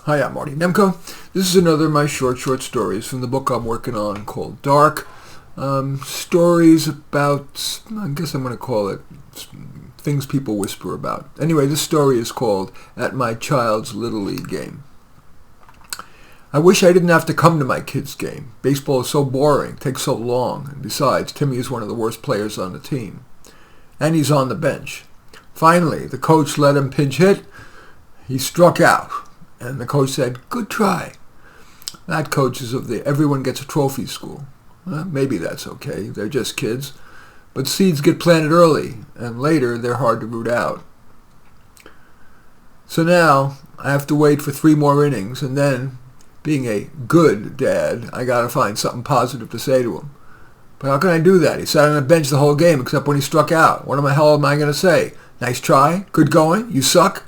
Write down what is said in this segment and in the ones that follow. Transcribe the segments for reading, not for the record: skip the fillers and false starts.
Hi, I'm Marty Nemko. This is another of my short stories from the book I'm working on called Dark. Stories about, I guess I'm going to call it, things people whisper about. Anyway, this story is called At My Child's Little League Game. I wish I didn't have to come to my kid's game. Baseball is so boring, takes so long, and besides, Timmy is one of the worst players on the team. And he's on the bench. Finally, the coach let him pinch hit. He struck out. And the coach said, "Good try." That coach is of the everyone gets a trophy school. Well, maybe that's okay. They're just kids. But seeds get planted early, and later they're hard to root out. So now I have to wait for 3 more innings, and then, being a good dad, I got to find something positive to say to him. But how can I do that? He sat on the bench the whole game except when he struck out. What the hell am I going to say? Nice try? Good going? You suck?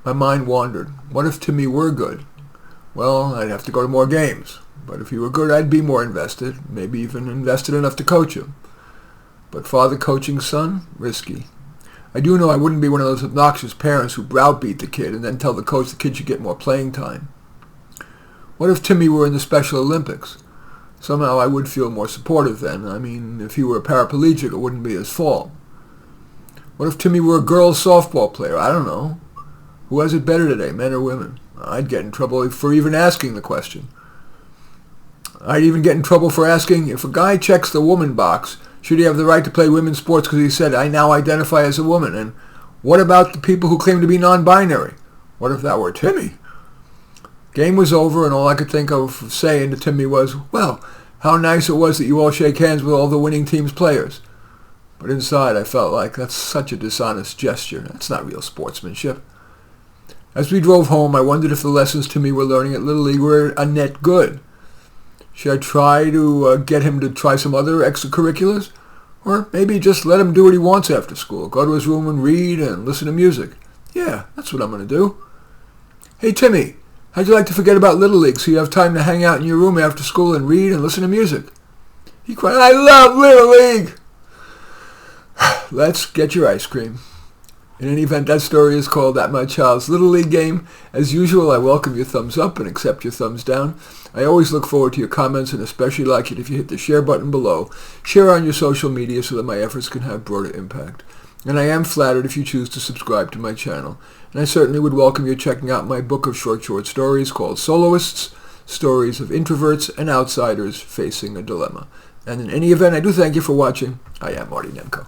My mind wandered. What if Timmy were good? Well, I'd have to go to more games. But if he were good, I'd be more invested, maybe even invested enough to coach him. But father coaching son? Risky. I do know I wouldn't be one of those obnoxious parents who browbeat the kid and then tell the coach the kid should get more playing time. What if Timmy were in the Special Olympics? Somehow I would feel more supportive then. I mean, if he were a paraplegic, it wouldn't be his fault. What if Timmy were a girls' softball player? I don't know. Who has it better today, men or women? I'd get in trouble for even asking the question. I'd even get in trouble for asking, if a guy checks the woman box, should he have the right to play women's sports because he said, "I now identify as a woman"? And what about the people who claim to be non-binary? What if that were Timmy? Game was over, and all I could think of saying to Timmy was, "Well, how nice it was that you all shake hands with all the winning team's players." But inside I felt like that's such a dishonest gesture. That's not real sportsmanship. As we drove home, I wondered if the lessons Timmy were learning at Little League were a net good. Should I try to get him to try some other extracurriculars? Or maybe just let him do what he wants after school, go to his room and read and listen to music. Yeah, that's what I'm going to do. Hey, Timmy, how'd you like to forget about Little League so you have time to hang out in your room after school and read and listen to music? He cried, "I love Little League!" Let's get your ice cream. In any event, that story is called At My Child's Little League Game. As usual, I welcome your thumbs up and accept your thumbs down. I always look forward to your comments and especially like it if you hit the share button below. Share on your social media so that my efforts can have broader impact. And I am flattered if you choose to subscribe to my channel. And I certainly would welcome you checking out my book of short stories called Soloists, Stories of Introverts and Outsiders Facing a Dilemma. And in any event, I do thank you for watching. I am Marty Nemko.